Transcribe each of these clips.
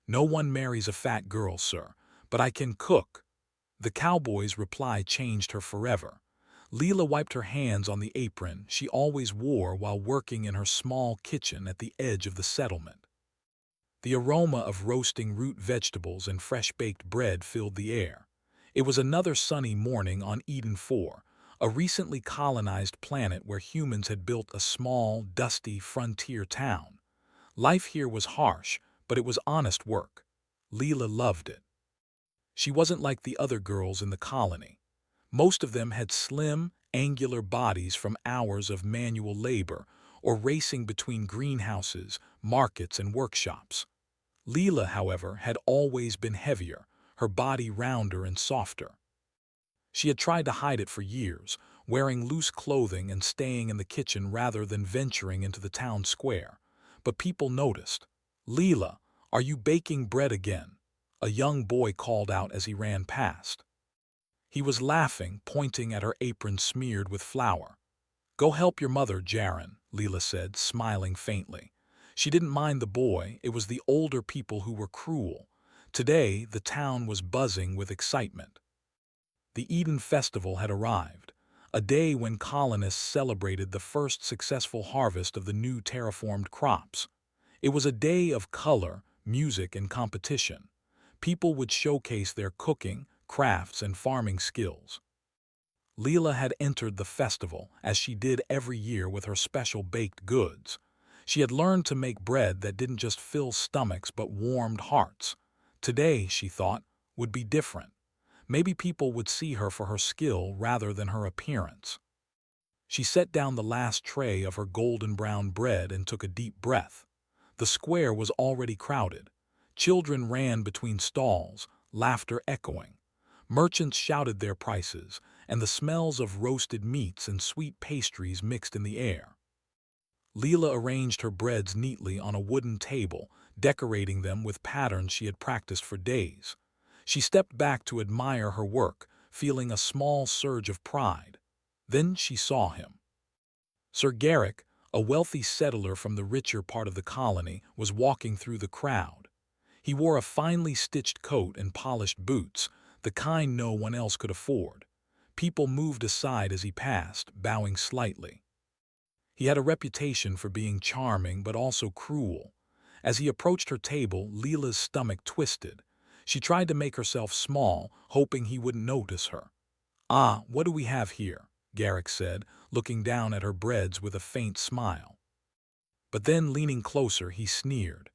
"No one marries a fat girl, sir, but I can cook." The cowboy's reply changed her forever. Leela wiped her hands on the apron she always wore while working in her small kitchen at the edge of the settlement. The aroma of roasting root vegetables and fresh-baked bread filled the air. It was another sunny morning on Eden 4, a recently colonized planet where humans had built a small, dusty frontier town. Life here was harsh, but it was honest work. Leela loved it. She wasn't like the other girls in the colony. Most of them had slim, angular bodies from hours of manual labor or racing between greenhouses, markets, and workshops. Leela, however, had always been heavier, her body rounder and softer. She had tried to hide it for years, wearing loose clothing and staying in the kitchen rather than venturing into the town square. But people noticed. "Leela, are you baking bread again?" a young boy called out as he ran past. He was laughing, pointing at her apron smeared with flour. "Go help your mother, Jaren," Leela said, smiling faintly. She didn't mind the boy, it was the older people who were cruel. Today, the town was buzzing with excitement. The Eden Festival had arrived, a day when colonists celebrated the first successful harvest of the new terraformed crops. It was a day of color, music, and competition. People would showcase their cooking, crafts, and farming skills. Leela had entered the festival, as she did every year with her special baked goods. She had learned to make bread that didn't just fill stomachs but warmed hearts. Today, she thought, would be different. Maybe people would see her for her skill rather than her appearance. She set down the last tray of her golden brown bread and took a deep breath. The square was already crowded. Children ran between stalls, laughter echoing. Merchants shouted their prices, and the smells of roasted meats and sweet pastries mixed in the air. Leela arranged her breads neatly on a wooden table, decorating them with patterns she had practiced for days. She stepped back to admire her work, feeling a small surge of pride. Then she saw him. Sir Garrick, a wealthy settler from the richer part of the colony, was walking through the crowd. He wore a finely stitched coat and polished boots, the kind no one else could afford. People moved aside as he passed, bowing slightly. He had a reputation for being charming but also cruel. As he approached her table, Leela's stomach twisted. She tried to make herself small, hoping he wouldn't notice her. "Ah, what do we have here?" Garrick said, looking down at her breads with a faint smile. But then, leaning closer, he sneered.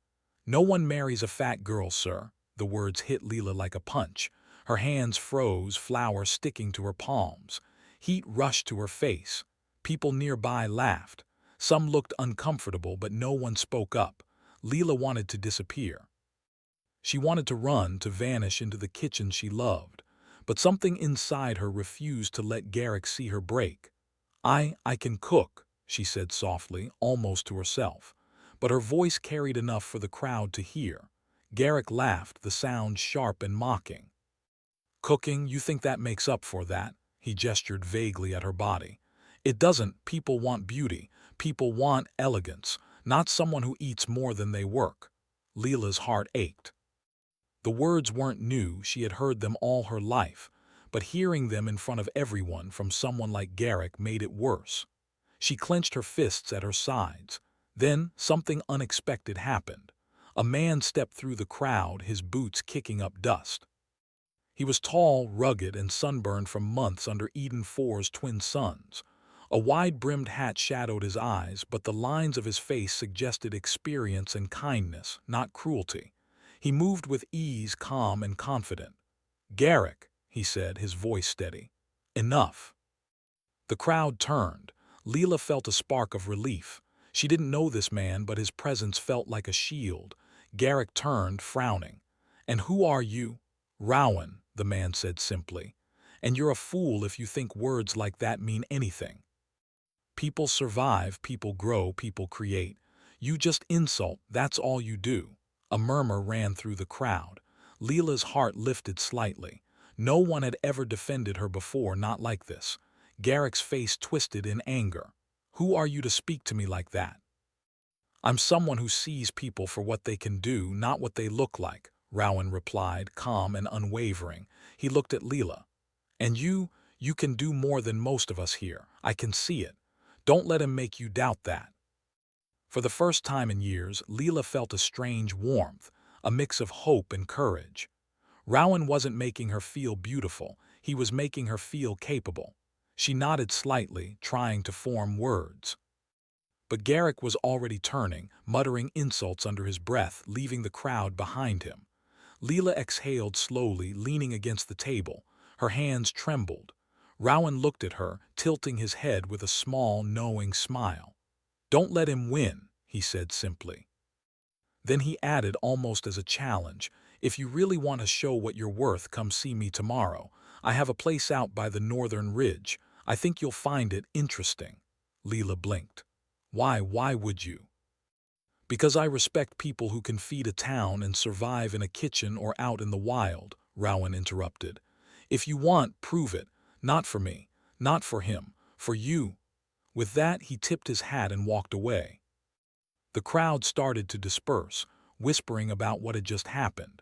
"No one marries a fat girl, sir." The words hit Leela like a punch. Her hands froze, flour sticking to her palms. Heat rushed to her face. People nearby laughed. Some looked uncomfortable, but no one spoke up. Leela wanted to disappear. She wanted to run, to vanish into the kitchen she loved. But something inside her refused to let Garrick see her break. I can cook," she said softly, almost to herself. But her voice carried enough for the crowd to hear. Garrick laughed, the sound sharp and mocking. "Cooking, you think that makes up for that?" He gestured vaguely at her body. "It doesn't. People want beauty. People want elegance, not someone who eats more than they work." Leela's heart ached. The words weren't new, she had heard them all her life, but hearing them in front of everyone from someone like Garrick made it worse. She clenched her fists at her sides. Then something unexpected happened. A man stepped through the crowd, his boots kicking up dust. He was tall, rugged, and sunburned from months under Eden 4's twin sons. A wide-brimmed hat shadowed his eyes, but the lines of his face suggested experience and kindness, not cruelty. He moved with ease, calm and confident. "Garrick," he said, his voice steady. "Enough." The crowd turned. Leela felt a spark of relief. She didn't know this man, but his presence felt like a shield. Garrick turned, frowning. "And who are you?" "Rowan," the man said simply. "And you're a fool if you think words like that mean anything. People survive, people grow, people create. You just insult, that's all you do." A murmur ran through the crowd. Leela's heart lifted slightly. No one had ever defended her before, not like this. Garrick's face twisted in anger. "Who are you to speak to me like that?" I'm someone who sees people for what they can do, not what they look like, Rowan replied, calm and unwavering. He looked at Leela. And you can do more than most of us here. I can see it. Don't let him make you doubt that. For the first time in years, Leela felt a strange warmth, a mix of hope and courage. Rowan wasn't making her feel beautiful, he was making her feel capable. She nodded slightly, trying to form words. But Garrick was already turning, muttering insults under his breath, leaving the crowd behind him. Leela exhaled slowly, leaning against the table. Her hands trembled. Rowan looked at her, tilting his head with a small, knowing smile. "Don't let him win," he said simply. Then he added almost as a challenge, "If you really want to show what you're worth, come see me tomorrow. I have a place out by the northern ridge. I think you'll find it interesting." Leela blinked. Why would you?" "Because I respect people who can feed a town and survive in a kitchen or out in the wild," Rowan interrupted. "If you want, prove it. Not for me, not for him, for you." With that, he tipped his hat and walked away. The crowd started to disperse, whispering about what had just happened.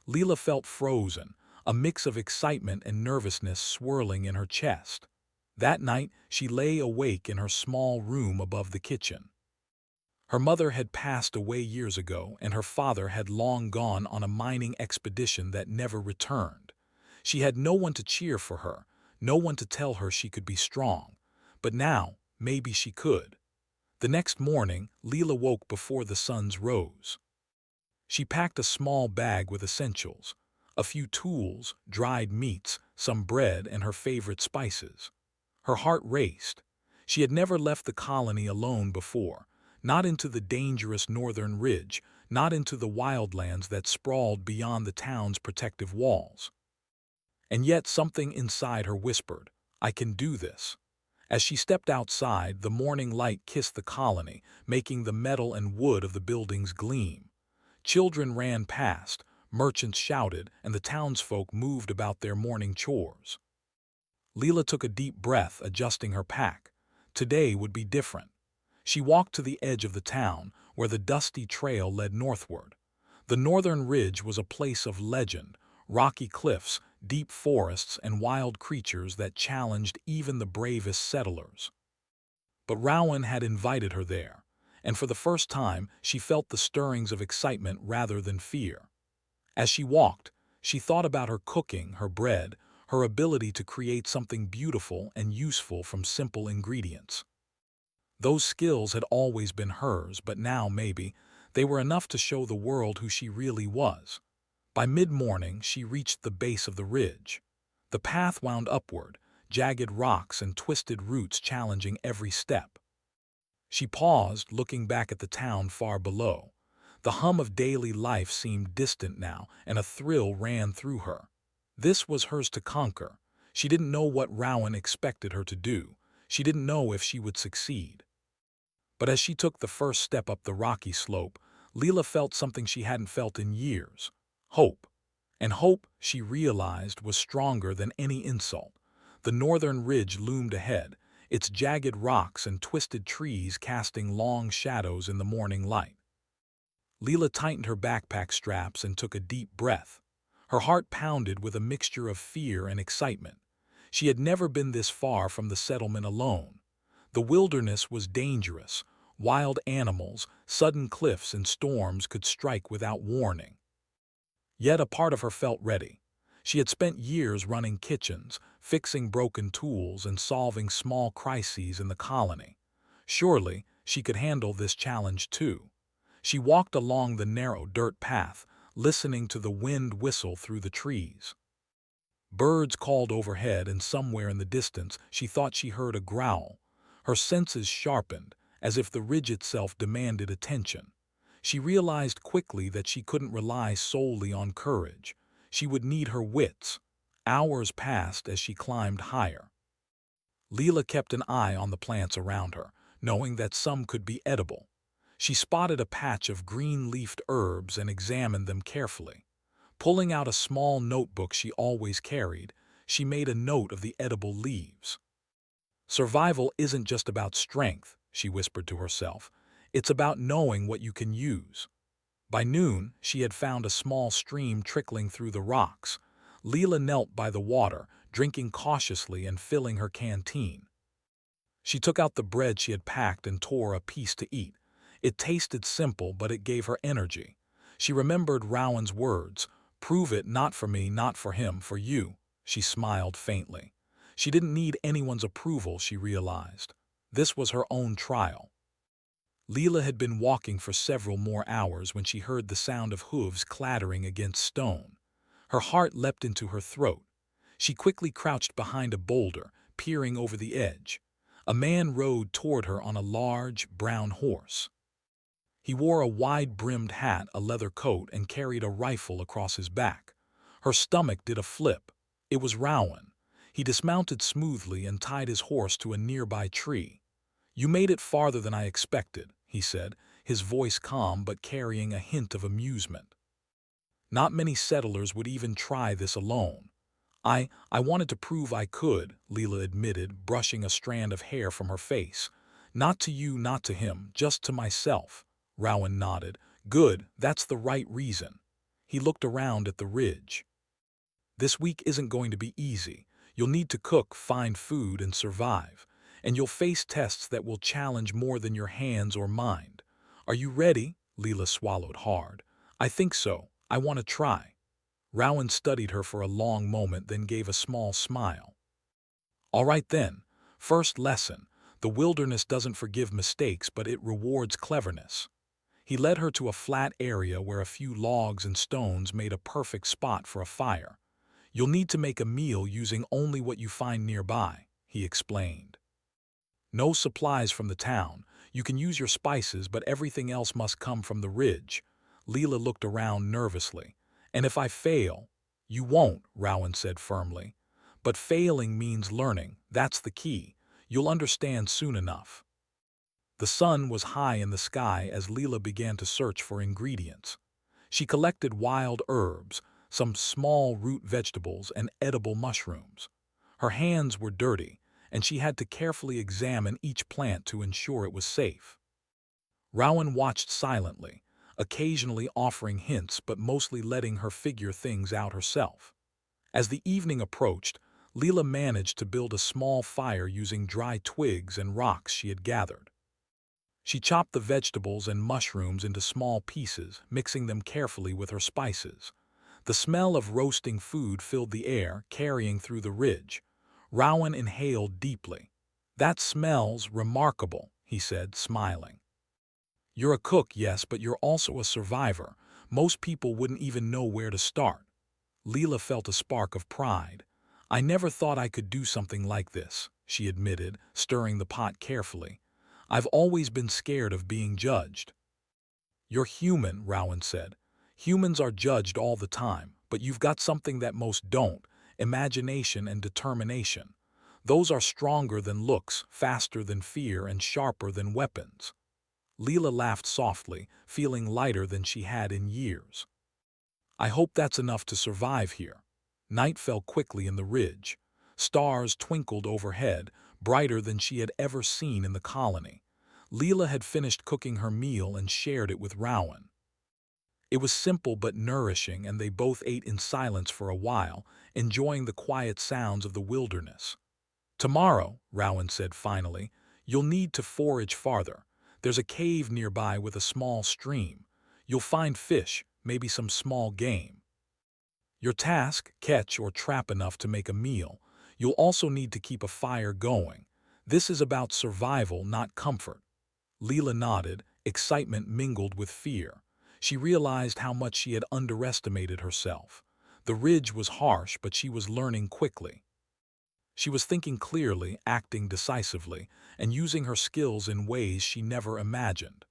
Leela felt frozen, a mix of excitement and nervousness swirling in her chest. That night, she lay awake in her small room above the kitchen. Her mother had passed away years ago, and her father had long gone on a mining expedition that never returned. She had no one to cheer for her, no one to tell her she could be strong. But now, maybe she could. The next morning, Leela woke before the sun rose. She packed a small bag with essentials, a few tools, dried meats, some bread, and her favorite spices. Her heart raced. She had never left the colony alone before, not into the dangerous northern ridge, not into the wildlands that sprawled beyond the town's protective walls. And yet something inside her whispered, "I can do this." As she stepped outside, the morning light kissed the colony, making the metal and wood of the buildings gleam. Children ran past, merchants shouted, and the townsfolk moved about their morning chores. Leela took a deep breath, adjusting her pack. Today would be different. She walked to the edge of the town, where the dusty trail led northward. The northern ridge was a place of legend, rocky cliffs, deep forests, and wild creatures that challenged even the bravest settlers. But Rowan had invited her there, and for the first time she felt the stirrings of excitement rather than fear. As she walked, she thought about her cooking, her bread, her ability to create something beautiful and useful from simple ingredients. Those skills had always been hers, but now, maybe, they were enough to show the world who she really was. By mid-morning, she reached the base of the ridge. The path wound upward, jagged rocks and twisted roots challenging every step. She paused, looking back at the town far below. The hum of daily life seemed distant now, and a thrill ran through her. This was hers to conquer. She didn't know what Rowan expected her to do. She didn't know if she would succeed. But as she took the first step up the rocky slope, Leela felt something she hadn't felt in years. Hope. And hope, she realized, was stronger than any insult. The northern ridge loomed ahead, its jagged rocks and twisted trees casting long shadows in the morning light. Leela tightened her backpack straps and took a deep breath. Her heart pounded with a mixture of fear and excitement. She had never been this far from the settlement alone. The wilderness was dangerous. Wild animals, sudden cliffs, and storms could strike without warning. Yet a part of her felt ready. She had spent years running kitchens, fixing broken tools, and solving small crises in the colony. Surely, she could handle this challenge too. She walked along the narrow dirt path, listening to the wind whistle through the trees. Birds called overhead, and somewhere in the distance she thought she heard a growl. Her senses sharpened, as if the ridge itself demanded attention. She realized quickly that she couldn't rely solely on courage. She would need her wits. Hours passed as she climbed higher. Leela kept an eye on the plants around her, knowing that some could be edible. She spotted a patch of green-leafed herbs and examined them carefully. Pulling out a small notebook she always carried, she made a note of the edible leaves. "Survival isn't just about strength," she whispered to herself. It's about knowing what you can use. By noon, she had found a small stream trickling through the rocks. Leela knelt by the water, drinking cautiously and filling her canteen. She took out the bread she had packed and tore a piece to eat. It tasted simple, but it gave her energy. She remembered Rowan's words, "Prove it, not for me, not for him, for you." She smiled faintly. She didn't need anyone's approval, she realized. This was her own trial. Leela had been walking for several more hours when she heard the sound of hooves clattering against stone. Her heart leapt into her throat. She quickly crouched behind a boulder, peering over the edge. A man rode toward her on a large, brown horse. He wore a wide-brimmed hat, a leather coat, and carried a rifle across his back. Her stomach did a flip. It was Rowan. He dismounted smoothly and tied his horse to a nearby tree. "You made it farther than I expected," he said, his voice calm but carrying a hint of amusement. "Not many settlers would even try this alone." I wanted to prove I could," Leela admitted, brushing a strand of hair from her face. "Not to you, not to him, just to myself." Rowan nodded. "Good, that's the right reason." He looked around at the ridge. "This week isn't going to be easy. You'll need to cook, find food, and survive. And you'll face tests that will challenge more than your hands or mind. Are you ready?" Leela swallowed hard. "I think so. I want to try." Rowan studied her for a long moment, then gave a small smile. "All right then. First lesson. The wilderness doesn't forgive mistakes, but it rewards cleverness." He led her to a flat area where a few logs and stones made a perfect spot for a fire. "You'll need to make a meal using only what you find nearby," he explained. "No supplies from the town. You can use your spices, but everything else must come from the ridge." Leela looked around nervously. "And if I fail?" "You won't," Rowan said firmly. "But failing means learning. That's the key. You'll understand soon enough." The sun was high in the sky as Leela began to search for ingredients. She collected wild herbs, some small root vegetables, and edible mushrooms. Her hands were dirty, and she had to carefully examine each plant to ensure it was safe. Rowan watched silently, occasionally offering hints but mostly letting her figure things out herself. As the evening approached, Leela managed to build a small fire using dry twigs and rocks she had gathered. She chopped the vegetables and mushrooms into small pieces, mixing them carefully with her spices. The smell of roasting food filled the air, carrying through the ridge. Rowan inhaled deeply. "That smells remarkable," he said, smiling. "You're a cook, yes, but you're also a survivor. Most people wouldn't even know where to start." Leela felt a spark of pride. "I never thought I could do something like this," she admitted, stirring the pot carefully. "I've always been scared of being judged." "You're human," Rowan said. "Humans are judged all the time, but you've got something that most don't: imagination and determination. Those are stronger than looks, faster than fear, and sharper than weapons." Leela laughed softly, feeling lighter than she had in years. "I hope that's enough to survive here." Night fell quickly in the ridge. Stars twinkled overhead, brighter than she had ever seen in the colony. Leela had finished cooking her meal and shared it with Rowan. It was simple but nourishing, and they both ate in silence for a while, enjoying the quiet sounds of the wilderness. "Tomorrow," Rowan said finally, "you'll need to forage farther. There's a cave nearby with a small stream. You'll find fish, maybe some small game. Your task: catch or trap enough to make a meal. You'll also need to keep a fire going. This is about survival, not comfort." Leela nodded, excitement mingled with fear. She realized how much she had underestimated herself. The ridge was harsh, but she was learning quickly. She was thinking clearly, acting decisively, and using her skills in ways she never imagined.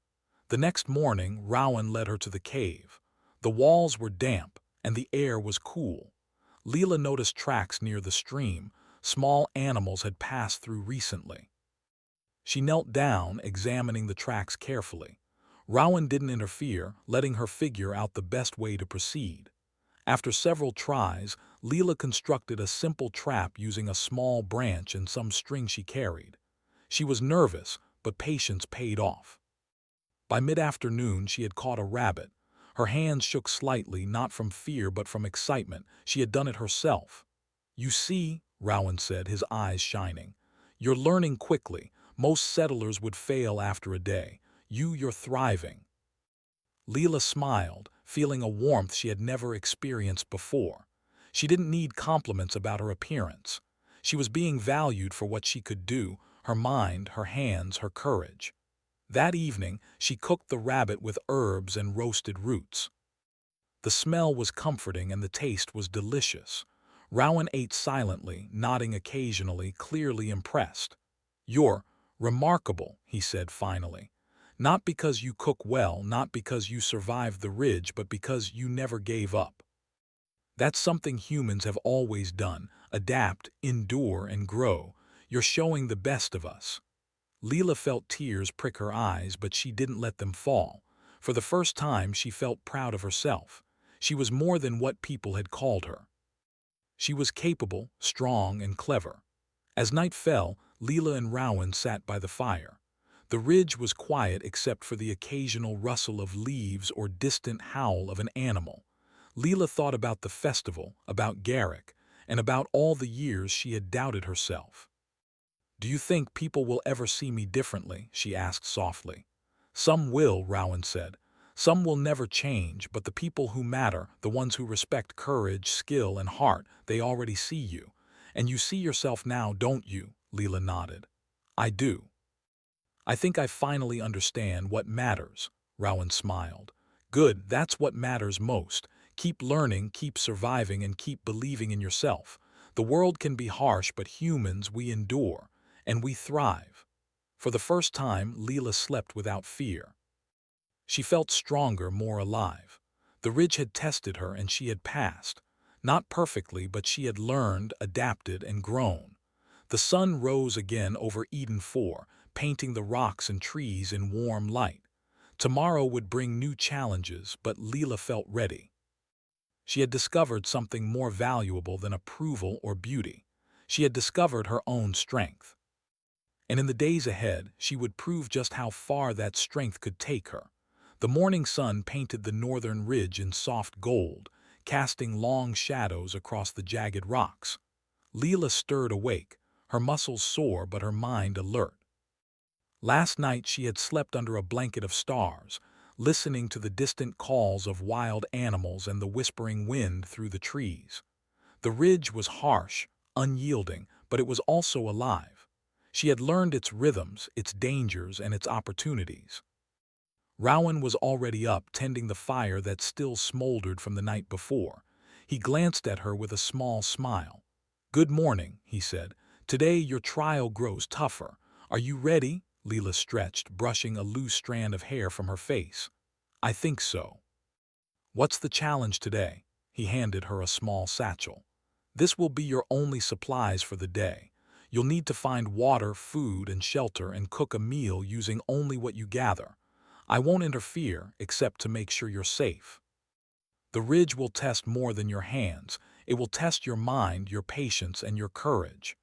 The next morning, Rowan led her to the cave. The walls were damp, and the air was cool. Leela noticed tracks near the stream. Small animals had passed through recently. She knelt down, examining the tracks carefully. Rowan didn't interfere, letting her figure out the best way to proceed. After several tries, Leela constructed a simple trap using a small branch and some string she carried. She was nervous, but patience paid off. By mid-afternoon, she had caught a rabbit. Her hands shook slightly, not from fear but from excitement. She had done it herself. "You see," Rowan said, his eyes shining. "You're learning quickly. Most settlers would fail after a day. You're thriving." Leela smiled, feeling a warmth she had never experienced before. She didn't need compliments about her appearance. She was being valued for what she could do, her mind, her hands, her courage. That evening, she cooked the rabbit with herbs and roasted roots. The smell was comforting and the taste was delicious. Rowan ate silently, nodding occasionally, clearly impressed. "You're remarkable," he said finally. "Not because you cook well, not because you survived the ridge, but because you never gave up. That's something humans have always done: adapt, endure, and grow. You're showing the best of us." Leela felt tears prick her eyes, but she didn't let them fall. For the first time, she felt proud of herself. She was more than what people had called her. She was capable, strong, and clever. As night fell, Leela and Rowan sat by the fire. The ridge was quiet except for the occasional rustle of leaves or distant howl of an animal. Leela thought about the festival, about Garrick, and about all the years she had doubted herself. "Do you think people will ever see me differently?" she asked softly. "Some will," Rowan said. "Some will never change, but the people who matter, the ones who respect courage, skill, and heart, they already see you. And you see yourself now, don't you?" Leela nodded. "I do. I think I finally understand what matters," Rowan smiled. "Good, that's what matters most. Keep learning, keep surviving, and keep believing in yourself. The world can be harsh, but humans, we endure, and we thrive." For the first time, Leela slept without fear. She felt stronger, more alive. The ridge had tested her and she had passed. Not perfectly, but she had learned, adapted, and grown. The sun rose again over Eden 4, painting the rocks and trees in warm light. Tomorrow would bring new challenges, but Leela felt ready. She had discovered something more valuable than approval or beauty. She had discovered her own strength. And in the days ahead, she would prove just how far that strength could take her. The morning sun painted the northern ridge in soft gold, casting long shadows across the jagged rocks. Leela stirred awake, her muscles sore but her mind alert. Last night she had slept under a blanket of stars, listening to the distant calls of wild animals and the whispering wind through the trees. The ridge was harsh, unyielding, but it was also alive. She had learned its rhythms, its dangers, and its opportunities. Rowan was already up, tending the fire that still smoldered from the night before. He glanced at her with a small smile. "Good morning," he said. "Today your trial grows tougher. Are you ready?" Leela stretched, brushing a loose strand of hair from her face. "I think so." "What's the challenge today?" He handed her a small satchel. "This will be your only supplies for the day. You'll need to find water, food, and shelter and cook a meal using only what you gather. I won't interfere except to make sure you're safe. The ridge will test more than your hands. It will test your mind, your patience, and your courage."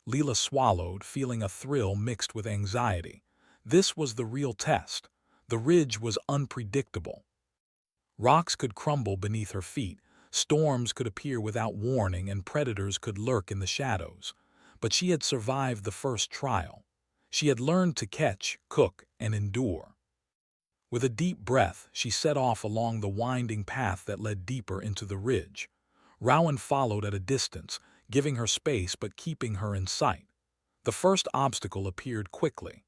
Leela swallowed, feeling a thrill mixed with anxiety. This was the real test. The ridge was unpredictable. Rocks could crumble beneath her feet, storms could appear without warning, and predators could lurk in the shadows. But she had survived the first trial. She had learned to catch, cook, and endure. With a deep breath, she set off along the winding path that led deeper into the ridge. Rowan followed at a distance, giving her space but keeping her in sight. The first obstacle appeared quickly.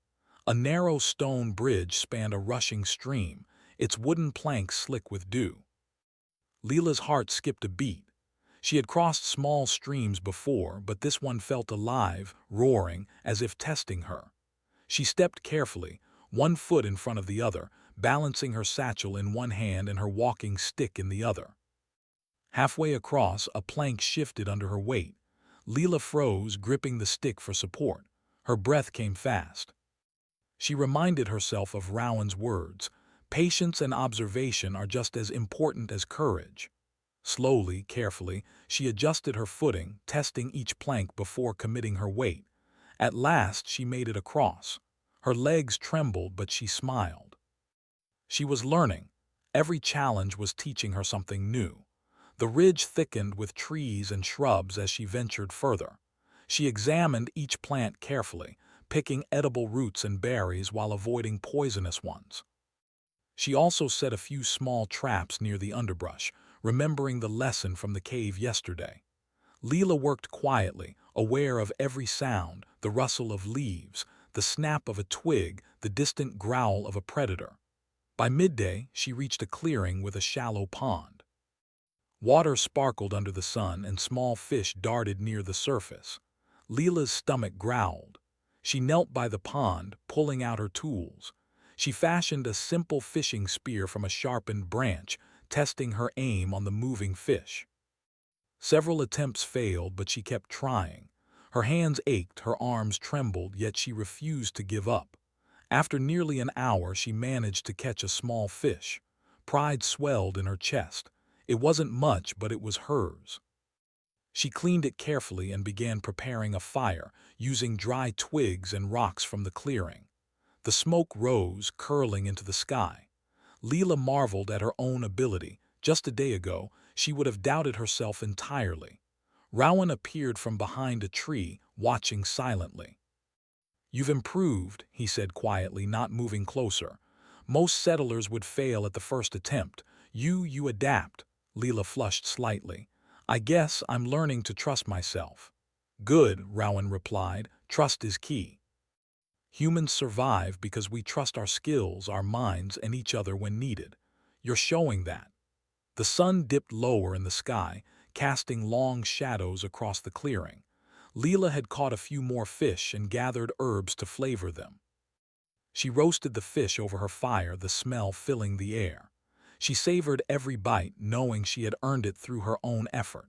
A narrow stone bridge spanned a rushing stream, its wooden planks slick with dew. Leela's heart skipped a beat. She had crossed small streams before, but this one felt alive, roaring, as if testing her. She stepped carefully, one foot in front of the other, balancing her satchel in one hand and her walking stick in the other. Halfway across, a plank shifted under her weight. Leela froze, gripping the stick for support. Her breath came fast. She reminded herself of Rowan's words: "Patience and observation are just as important as courage." Slowly, carefully, she adjusted her footing, testing each plank before committing her weight. At last she made it across. Her legs trembled, but she smiled. She was learning. Every challenge was teaching her something new. The ridge thickened with trees and shrubs as she ventured further. She examined each plant carefully, picking edible roots and berries while avoiding poisonous ones. She also set a few small traps near the underbrush, remembering the lesson from the cave yesterday. Leela worked quietly, aware of every sound, the rustle of leaves, the snap of a twig, the distant growl of a predator. By midday, she reached a clearing with a shallow pond. Water sparkled under the sun and small fish darted near the surface. Leela's stomach growled. She knelt by the pond, pulling out her tools. She fashioned a simple fishing spear from a sharpened branch, testing her aim on the moving fish. Several attempts failed, but she kept trying. Her hands ached, her arms trembled, yet she refused to give up. After nearly an hour, she managed to catch a small fish. Pride swelled in her chest. It wasn't much, but it was hers. She cleaned it carefully and began preparing a fire, using dry twigs and rocks from the clearing. The smoke rose, curling into the sky. Leela marveled at her own ability. Just a day ago, she would have doubted herself entirely. Rowan appeared from behind a tree, watching silently. "You've improved," he said quietly, not moving closer. "Most settlers would fail at the first attempt. You adapt." Leela flushed slightly. "I guess I'm learning to trust myself." "Good," Rowan replied. "Trust is key. Humans survive because we trust our skills, our minds, and each other when needed. You're showing that." The sun dipped lower in the sky, casting long shadows across the clearing. Leela had caught a few more fish and gathered herbs to flavor them. She roasted the fish over her fire, the smell filling the air. She savored every bite, knowing she had earned it through her own effort.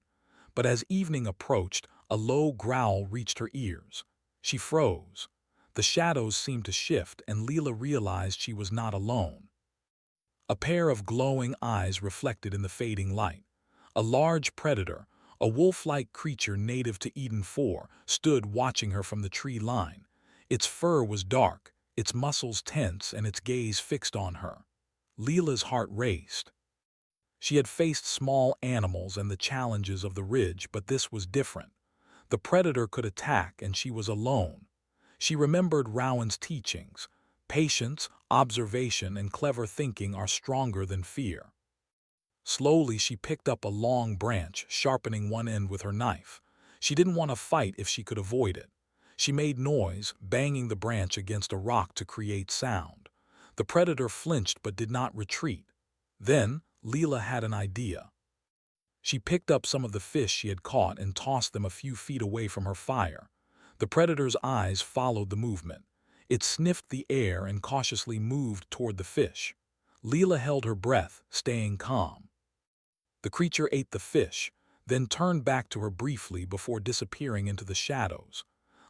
But as evening approached, a low growl reached her ears. She froze. The shadows seemed to shift, and Leela realized she was not alone. A pair of glowing eyes reflected in the fading light. A large predator, a wolf-like creature native to Eden 4, stood watching her from the tree line. Its fur was dark, its muscles tense, and its gaze fixed on her. Leela's heart raced. She had faced small animals and the challenges of the ridge, but this was different. The predator could attack, and she was alone. She remembered Rowan's teachings. Patience, observation, and clever thinking are stronger than fear. Slowly, she picked up a long branch, sharpening one end with her knife. She didn't want to fight if she could avoid it. She made noise, banging the branch against a rock to create sound. The predator flinched but did not retreat. Then, Leela had an idea. She picked up some of the fish she had caught and tossed them a few feet away from her fire. The predator's eyes followed the movement. It sniffed the air and cautiously moved toward the fish. Leela held her breath, staying calm. The creature ate the fish, then turned back to her briefly before disappearing into the shadows.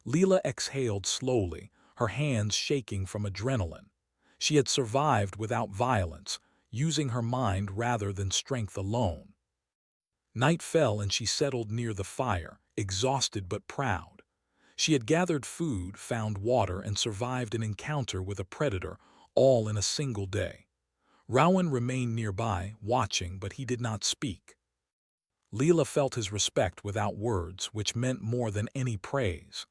Leela exhaled slowly, her hands shaking from adrenaline. She had survived without violence, using her mind rather than strength alone. Night fell and she settled near the fire, exhausted but proud. She had gathered food, found water, and survived an encounter with a predator, all in a single day. Rowan remained nearby, watching, but he did not speak. Leela felt his respect without words, which meant more than any praise.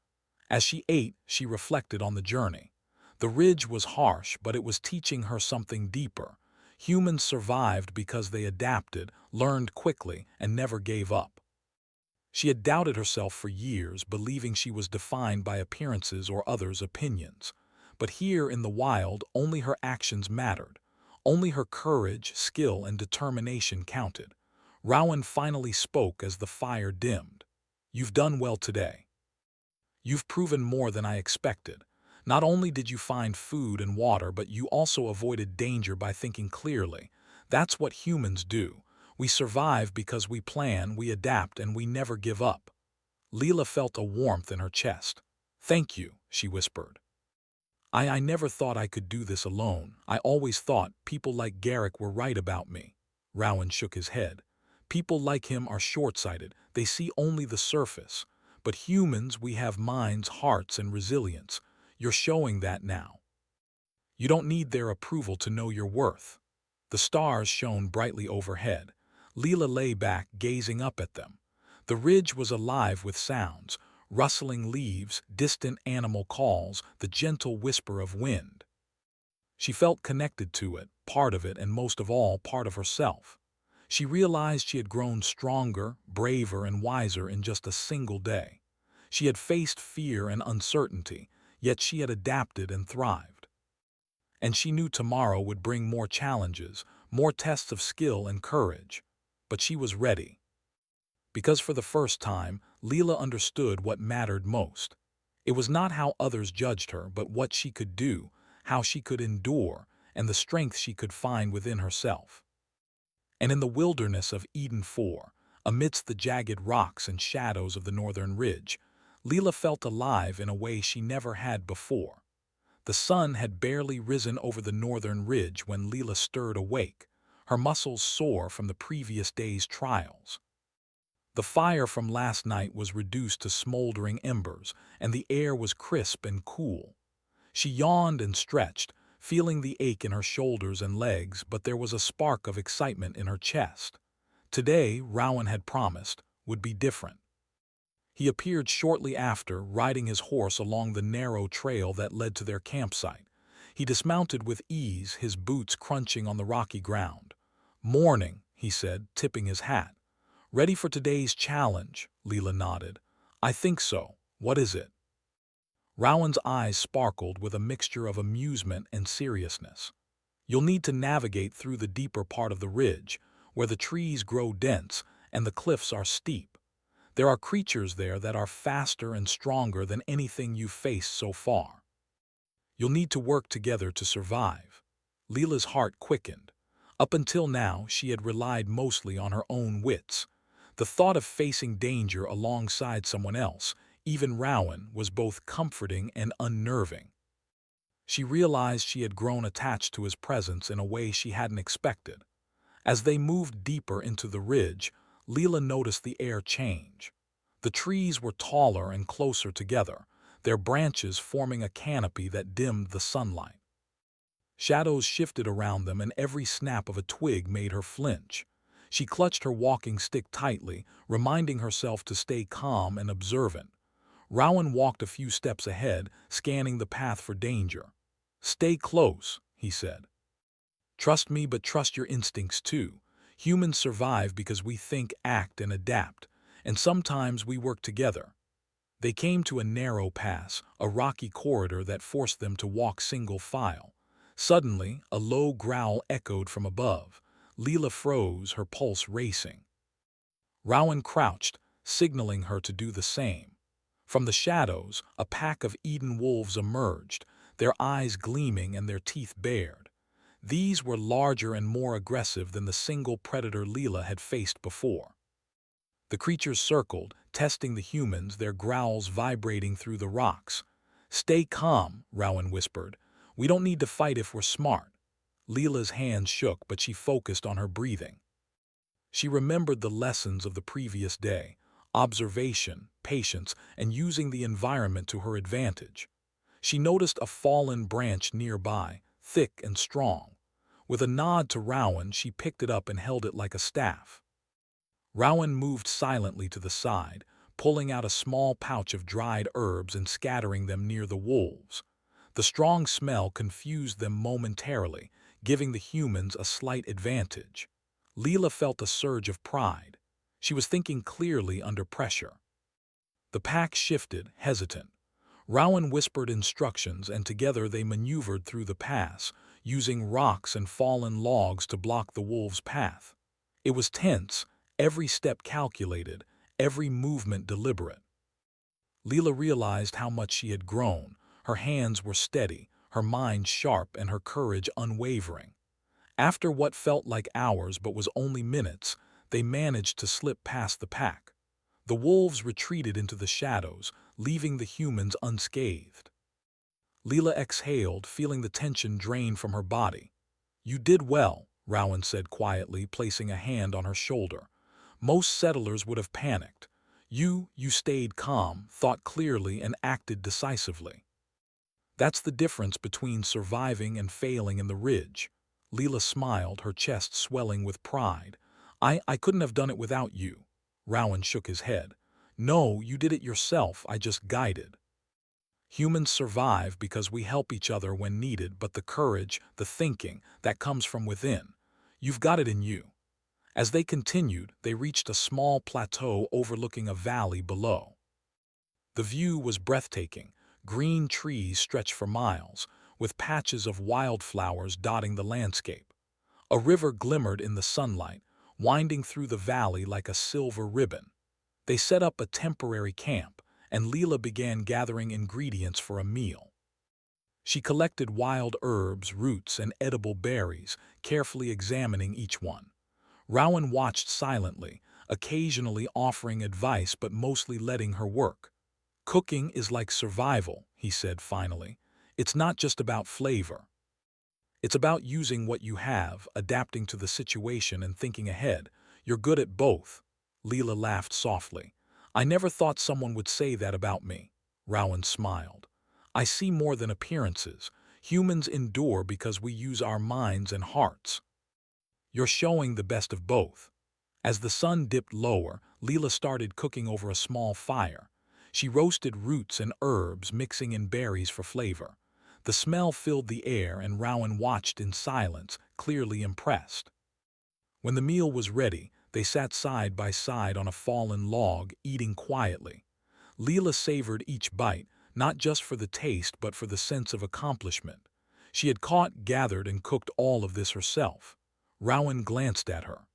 As she ate, she reflected on the journey. The ridge was harsh, but it was teaching her something deeper. Humans survived because they adapted, learned quickly, and never gave up. She had doubted herself for years, believing she was defined by appearances or others' opinions. But here in the wild, only her actions mattered. Only her courage, skill, and determination counted. Rowan finally spoke as the fire dimmed. "You've done well today. You've proven more than I expected. Not only did you find food and water, but you also avoided danger by thinking clearly. That's what humans do. We survive because we plan, we adapt, and we never give up." Leela felt a warmth in her chest. "Thank you," she whispered. I never thought I could do this alone. I always thought people like Garrick were right about me." Rowan shook his head. "People like him are short-sighted. They see only the surface. But humans, we have minds, hearts, and resilience. You're showing that now. You don't need their approval to know your worth. The stars shone brightly overhead. Leela lay back, gazing up at them. The ridge was alive with sounds, rustling leaves, distant animal calls, the gentle whisper of wind. She felt connected to it, part of it, and most of all, part of herself. She realized she had grown stronger, braver, and wiser in just a single day. She had faced fear and uncertainty, yet she had adapted and thrived. And she knew tomorrow would bring more challenges, more tests of skill and courage. But she was ready. Because for the first time, Leela understood what mattered most. It was not how others judged her, but what she could do, how she could endure, and the strength she could find within herself. And in the wilderness of Eden 4, amidst the jagged rocks and shadows of the northern ridge, Leela felt alive in a way she never had before. The sun had barely risen over the northern ridge when Leela stirred awake, her muscles sore from the previous day's trials. The fire from last night was reduced to smoldering embers, and the air was crisp and cool. She yawned and stretched, feeling the ache in her shoulders and legs, but there was a spark of excitement in her chest. Today, Rowan had promised, would be different. He appeared shortly after, riding his horse along the narrow trail that led to their campsite. He dismounted with ease, his boots crunching on the rocky ground. "Morning," he said, tipping his hat. "Ready for today's challenge?" Leela nodded. "I think so. What is it?" Rowan's eyes sparkled with a mixture of amusement and seriousness. "You'll need to navigate through the deeper part of the ridge, where the trees grow dense and the cliffs are steep. There are creatures there that are faster and stronger than anything you've faced so far. You'll need to work together to survive." Leela's heart quickened. Up until now, she had relied mostly on her own wits. The thought of facing danger alongside someone else, even Rowan, was both comforting and unnerving. She realized she had grown attached to his presence in a way she hadn't expected. As they moved deeper into the ridge, Leela noticed the air change. The trees were taller and closer together, their branches forming a canopy that dimmed the sunlight. Shadows shifted around them, and every snap of a twig made her flinch. She clutched her walking stick tightly, reminding herself to stay calm and observant. Rowan walked a few steps ahead, scanning the path for danger. "Stay close," he said. "Trust me, but trust your instincts too. Humans survive because we think, act, and adapt, and sometimes we work together." They came to a narrow pass, a rocky corridor that forced them to walk single file. Suddenly, a low growl echoed from above. Leela froze, her pulse racing. Rowan crouched, signaling her to do the same. From the shadows, a pack of Eden wolves emerged, their eyes gleaming and their teeth bared. These were larger and more aggressive than the single predator Leela had faced before. The creatures circled, testing the humans, their growls vibrating through the rocks. "Stay calm," Rowan whispered. "We don't need to fight if we're smart." Leela's hands shook, but she focused on her breathing. She remembered the lessons of the previous day: observation, patience, and using the environment to her advantage. She noticed a fallen branch nearby, thick and strong. With a nod to Rowan, she picked it up and held it like a staff. Rowan moved silently to the side, pulling out a small pouch of dried herbs and scattering them near the wolves. The strong smell confused them momentarily, giving the humans a slight advantage. Leela felt a surge of pride. She was thinking clearly under pressure. The pack shifted, hesitant. Rowan whispered instructions, and together they maneuvered through the pass, using rocks and fallen logs to block the wolves' path. It was tense, every step calculated, every movement deliberate. Leela realized how much she had grown. Her hands were steady, her mind sharp, and her courage unwavering. After what felt like hours but was only minutes, they managed to slip past the pack. The wolves retreated into the shadows, leaving the humans unscathed. Leela exhaled, feeling the tension drain from her body. "You did well," Rowan said quietly, placing a hand on her shoulder. "Most settlers would have panicked. You stayed calm, thought clearly, and acted decisively." That's the difference between surviving and failing in the ridge. Leela smiled, her chest swelling with pride. I couldn't have done it without you. Rowan shook his head. No, you did it yourself, I just guided. Humans survive because we help each other when needed, but the courage, the thinking, that comes from within. You've got it in you. As they continued, they reached a small plateau overlooking a valley below. The view was breathtaking. Green trees stretched for miles, with patches of wildflowers dotting the landscape. A river glimmered in the sunlight, winding through the valley like a silver ribbon. They set up a temporary camp, and Leela began gathering ingredients for a meal. She collected wild herbs, roots, and edible berries, carefully examining each one. Rowan watched silently, occasionally offering advice but mostly letting her work. Cooking is like survival, he said finally. It's not just about flavor. It's about using what you have, adapting to the situation and thinking ahead. You're good at both. Leela laughed softly. I never thought someone would say that about me. Rowan smiled. I see more than appearances. Humans endure because we use our minds and hearts. You're showing the best of both. As the sun dipped lower, Leela started cooking over a small fire. She roasted roots and herbs, mixing in berries for flavor. The smell filled the air, and Rowan watched in silence, clearly impressed. When the meal was ready, they sat side by side on a fallen log, eating quietly. Leela savored each bite, not just for the taste but for the sense of accomplishment. She had caught, gathered, and cooked all of this herself. Rowan glanced at her.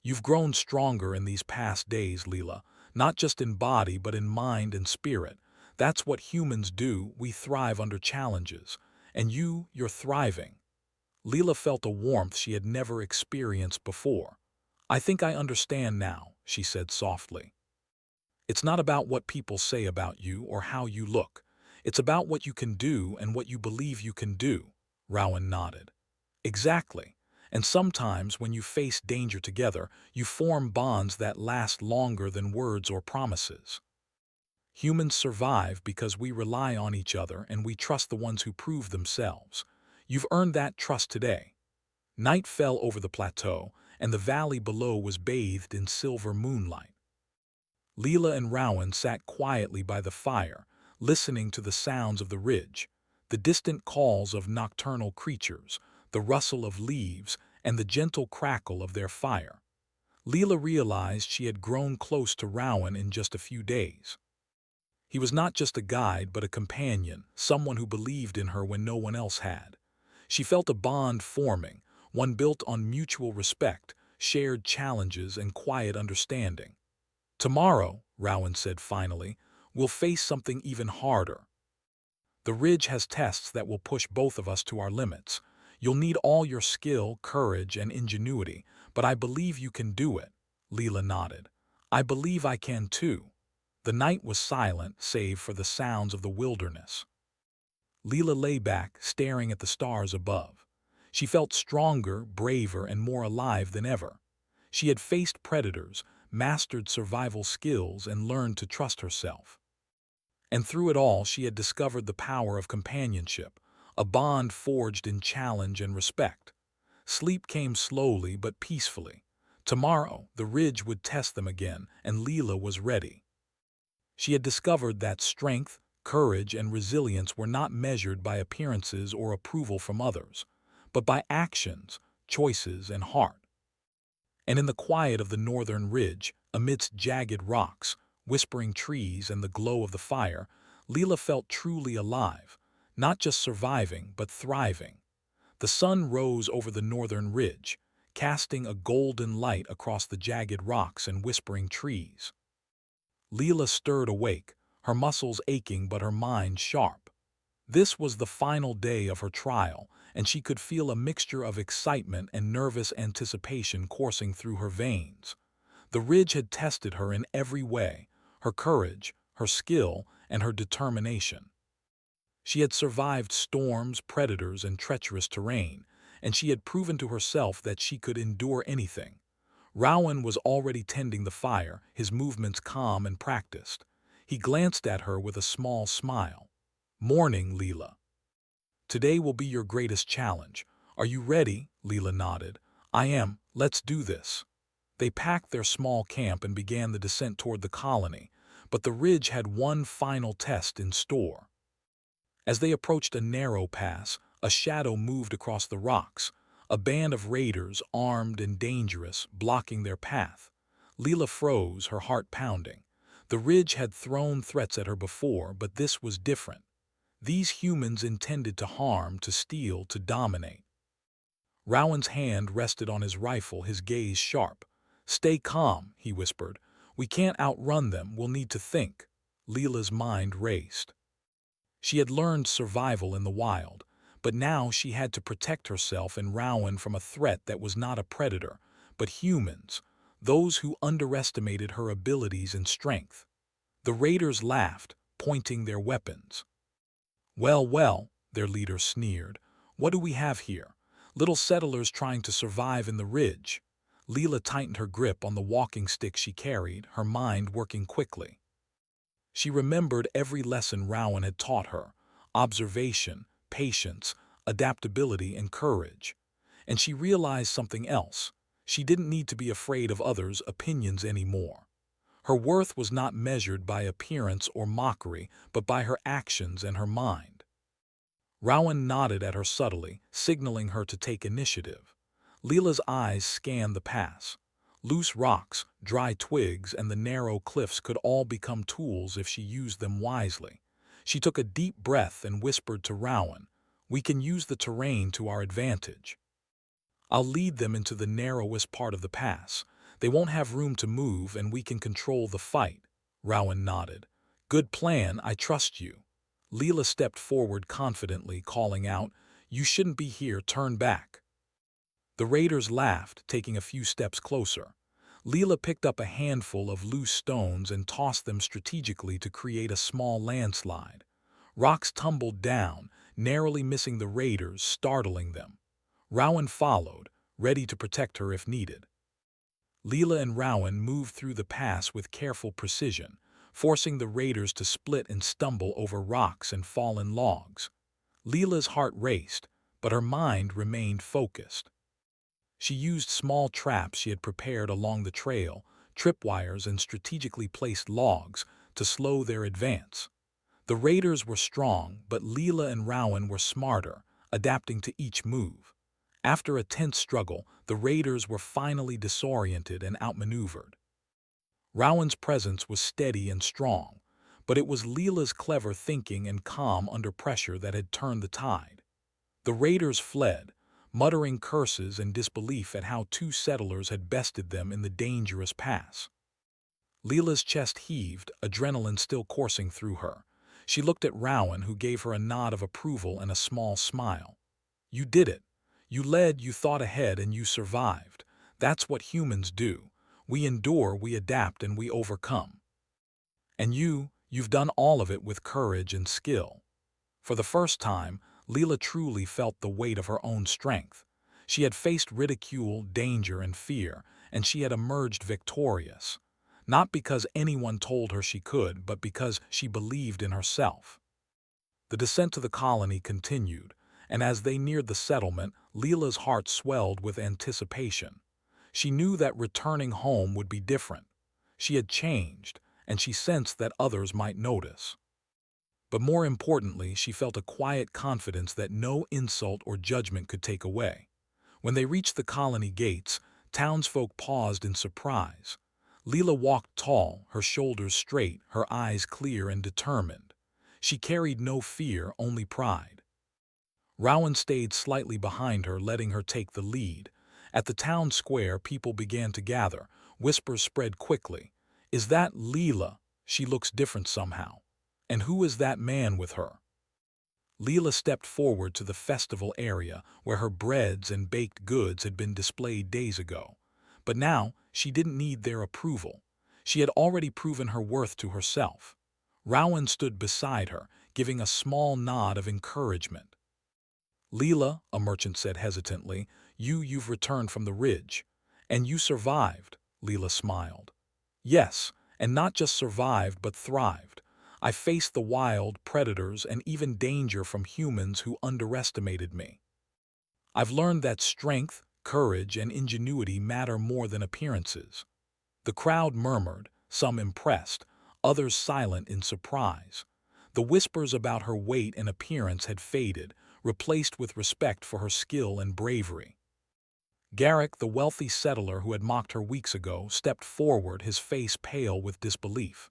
You've grown stronger in these past days, Leela, not just in body but in mind and spirit. That's what humans do, we thrive under challenges. And you're thriving. Leela felt a warmth she had never experienced before. I think I understand now, she said softly. It's not about what people say about you or how you look. It's about what you can do and what you believe you can do. Rowan nodded. Exactly. And sometimes when you face danger together, you form bonds that last longer than words or promises. Humans survive because we rely on each other and we trust the ones who prove themselves. You've earned that trust today. Night fell over the plateau, and the valley below was bathed in silver moonlight. Leela and Rowan sat quietly by the fire, listening to the sounds of the ridge, the distant calls of nocturnal creatures, the rustle of leaves, and the gentle crackle of their fire. Leela realized she had grown close to Rowan in just a few days. He was not just a guide but a companion, someone who believed in her when no one else had. She felt a bond forming, one built on mutual respect, shared challenges, and quiet understanding. Tomorrow, Rowan said finally, we'll face something even harder. The ridge has tests that will push both of us to our limits. You'll need all your skill, courage, and ingenuity, but I believe you can do it. Leela nodded. I believe I can too. The night was silent, save for the sounds of the wilderness. Leela lay back, staring at the stars above. She felt stronger, braver, and more alive than ever. She had faced predators, mastered survival skills, and learned to trust herself. And through it all, she had discovered the power of companionship, a bond forged in challenge and respect. Sleep came slowly but peacefully. Tomorrow, the ridge would test them again, and Leela was ready. She had discovered that strength, courage, and resilience were not measured by appearances or approval from others, but by actions, choices, and heart. And in the quiet of the northern ridge, amidst jagged rocks, whispering trees, and the glow of the fire, Leela felt truly alive, not just surviving, but thriving. The sun rose over the northern ridge, casting a golden light across the jagged rocks and whispering trees. Leela stirred awake, her muscles aching but her mind sharp. This was the final day of her trial, and she could feel a mixture of excitement and nervous anticipation coursing through her veins. The ridge had tested her in every way, her courage, her skill, and her determination. She had survived storms, predators, and treacherous terrain, and she had proven to herself that she could endure anything. Rowan was already tending the fire, his movements calm and practiced. He glanced at her with a small smile. "Morning, Leela." Today will be your greatest challenge. Are you ready? Leela nodded. I am. Let's do this. They packed their small camp and began the descent toward the colony, but the ridge had one final test in store. As they approached a narrow pass, a shadow moved across the rocks, a band of raiders, armed and dangerous, blocking their path. Leela froze, her heart pounding. The ridge had thrown threats at her before, but this was different. These humans intended to harm, to steal, to dominate. Rowan's hand rested on his rifle, his gaze sharp. Stay calm, he whispered. We can't outrun them, we'll need to think. Leela's mind raced. She had learned survival in the wild, but now she had to protect herself and Rowan from a threat that was not a predator, but humans, those who underestimated her abilities and strength. The raiders laughed, pointing their weapons. Well, well, their leader sneered. What do we have here? Little settlers trying to survive in the ridge. Leela tightened her grip on the walking stick she carried, her mind working quickly. She remembered every lesson Rowan had taught her: observation, patience, adaptability, and courage. And she realized something else. She didn't need to be afraid of others' opinions anymore. Her worth was not measured by appearance or mockery, but by her actions and her mind. Rowan nodded at her subtly, signaling her to take initiative. Leela's eyes scanned the pass. Loose rocks, dry twigs, and the narrow cliffs could all become tools if she used them wisely. She took a deep breath and whispered to Rowan, "We can use the terrain to our advantage. I'll lead them into the narrowest part of the pass. They won't have room to move and we can control the fight." Rowan nodded. "Good plan, I trust you." Leela stepped forward confidently, calling out, "You shouldn't be here, turn back." The raiders laughed, taking a few steps closer. Leela picked up a handful of loose stones and tossed them strategically to create a small landslide. Rocks tumbled down, narrowly missing the raiders, startling them. Rowan followed, ready to protect her if needed. Leela and Rowan moved through the pass with careful precision, forcing the raiders to split and stumble over rocks and fallen logs. Leela's heart raced, but her mind remained focused. She used small traps she had prepared along the trail, tripwires, and strategically placed logs to slow their advance. The raiders were strong, but Leela and Rowan were smarter, adapting to each move. After a tense struggle, the raiders were finally disoriented and outmaneuvered. Rowan's presence was steady and strong, but it was Leela's clever thinking and calm under pressure that had turned the tide. The raiders fled, muttering curses and disbelief at how two settlers had bested them in the dangerous pass. Leela's chest heaved, adrenaline still coursing through her. She looked at Rowan, who gave her a nod of approval and a small smile. "You did it. You led, you thought ahead, and you survived. That's what humans do. We endure, we adapt, and we overcome. And you've done all of it with courage and skill." For the first time, Leela truly felt the weight of her own strength. She had faced ridicule, danger, and fear, and she had emerged victorious. Not because anyone told her she could, but because she believed in herself. The descent to the colony continued, and as they neared the settlement, Leela's heart swelled with anticipation. She knew that returning home would be different. She had changed, and she sensed that others might notice. But more importantly, she felt a quiet confidence that no insult or judgment could take away. When they reached the colony gates, townsfolk paused in surprise. Leela walked tall, her shoulders straight, her eyes clear and determined. She carried no fear, only pride. Rowan stayed slightly behind her, letting her take the lead. At the town square, people began to gather. Whispers spread quickly. "Is that Leela? She looks different somehow. And who is that man with her?" Leela stepped forward to the festival area where her breads and baked goods had been displayed days ago. But now, she didn't need their approval. She had already proven her worth to herself. Rowan stood beside her, giving a small nod of encouragement. "Leela," a merchant said hesitantly, you've returned from the ridge. And you survived," Leela smiled. "Yes, and not just survived but thrived. I faced the wild, predators, and even danger from humans who underestimated me. I've learned that strength, courage, and ingenuity matter more than appearances. The crowd murmured, some impressed, others silent in surprise. The whispers about her weight and appearance had faded, replaced with respect for her skill and bravery. Garrick, the wealthy settler who had mocked her weeks ago, stepped forward, his face pale with disbelief.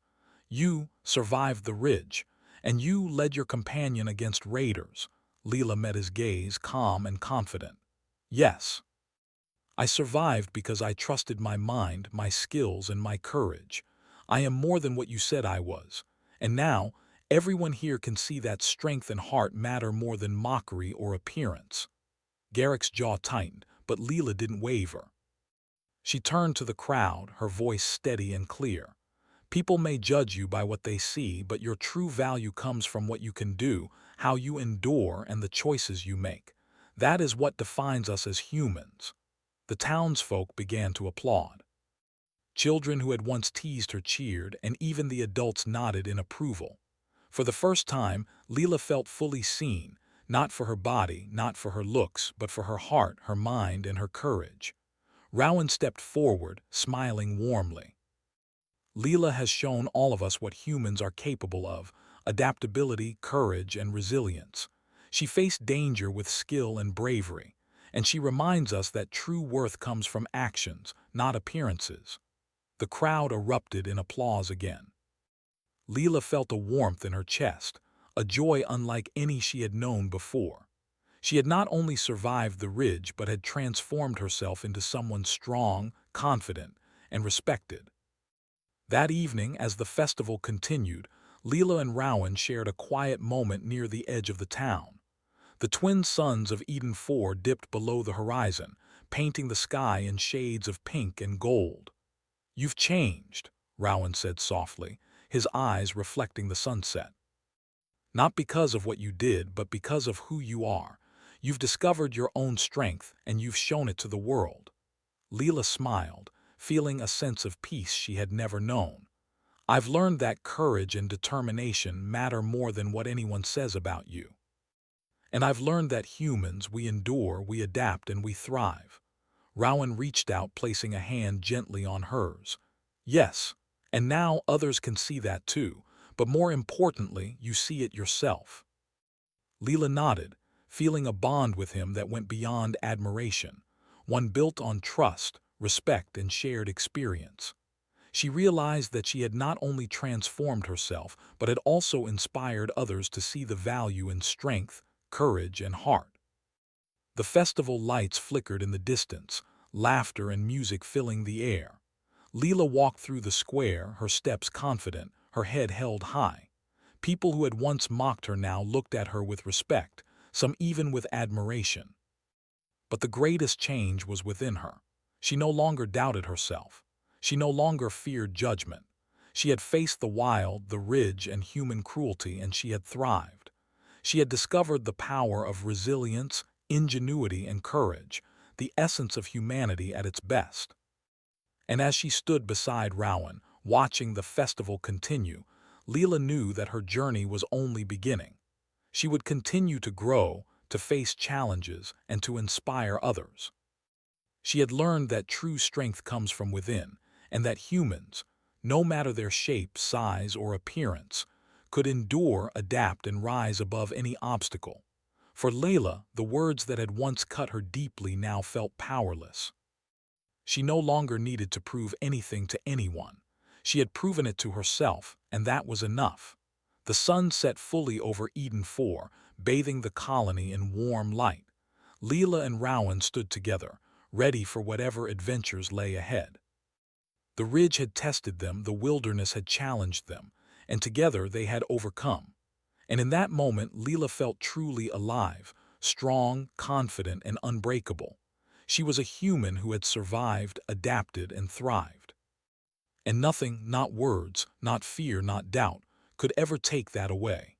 "You survived the ridge, and you led your companion against raiders." Leela met his gaze, calm and confident. "Yes. I survived because I trusted my mind, my skills, and my courage. I am more than what you said I was. And now, everyone here can see that strength and heart matter more than mockery or appearance." Garrick's jaw tightened, but Leela didn't waver. She turned to the crowd, her voice steady and clear. "People may judge you by what they see, but your true value comes from what you can do, how you endure, and the choices you make. That is what defines us as humans." The townsfolk began to applaud. Children who had once teased her cheered, and even the adults nodded in approval. For the first time, Leela felt fully seen, not for her body, not for her looks, but for her heart, her mind, and her courage. Rowan stepped forward, smiling warmly. "Leela has shown all of us what humans are capable of: adaptability, courage, and resilience. She faced danger with skill and bravery, and she reminds us that true worth comes from actions, not appearances." The crowd erupted in applause again. Leela felt a warmth in her chest, a joy unlike any she had known before. She had not only survived the ridge but had transformed herself into someone strong, confident, and respected. That evening, as the festival continued, Leela and Rowan shared a quiet moment near the edge of the town. The twin suns of Eden 4 dipped below the horizon, painting the sky in shades of pink and gold. "You've changed," Rowan said softly, his eyes reflecting the sunset. "Not because of what you did, but because of who you are. You've discovered your own strength, and you've shown it to the world." Leela smiled, feeling a sense of peace she had never known. "I've learned that courage and determination matter more than what anyone says about you. And I've learned that humans, we endure, we adapt, and we thrive." Rowan reached out, placing a hand gently on hers. "Yes, and now others can see that too, but more importantly, you see it yourself." Leela nodded, feeling a bond with him that went beyond admiration, one built on trust, respect, and shared experience. She realized that she had not only transformed herself, but had also inspired others to see the value in strength, courage, and heart. The festival lights flickered in the distance, laughter and music filling the air. Leela walked through the square, her steps confident, her head held high. People who had once mocked her now looked at her with respect, some even with admiration. But the greatest change was within her. She no longer doubted herself. She no longer feared judgment. She had faced the wild, the ridge, and human cruelty, and she had thrived. She had discovered the power of resilience, ingenuity, and courage, the essence of humanity at its best. And as she stood beside Rowan, watching the festival continue, Leela knew that her journey was only beginning. She would continue to grow, to face challenges, and to inspire others. She had learned that true strength comes from within, and that humans, no matter their shape, size, or appearance, could endure, adapt, and rise above any obstacle. For Layla, the words that had once cut her deeply now felt powerless. She no longer needed to prove anything to anyone. She had proven it to herself, and that was enough. The sun set fully over Eden 4, bathing the colony in warm light. Leela and Rowan stood together, ready for whatever adventures lay ahead. The ridge had tested them, the wilderness had challenged them, and together they had overcome. And in that moment, Leela felt truly alive, strong, confident, and unbreakable. She was a human who had survived, adapted, and thrived. And nothing, not words, not fear, not doubt, could ever take that away.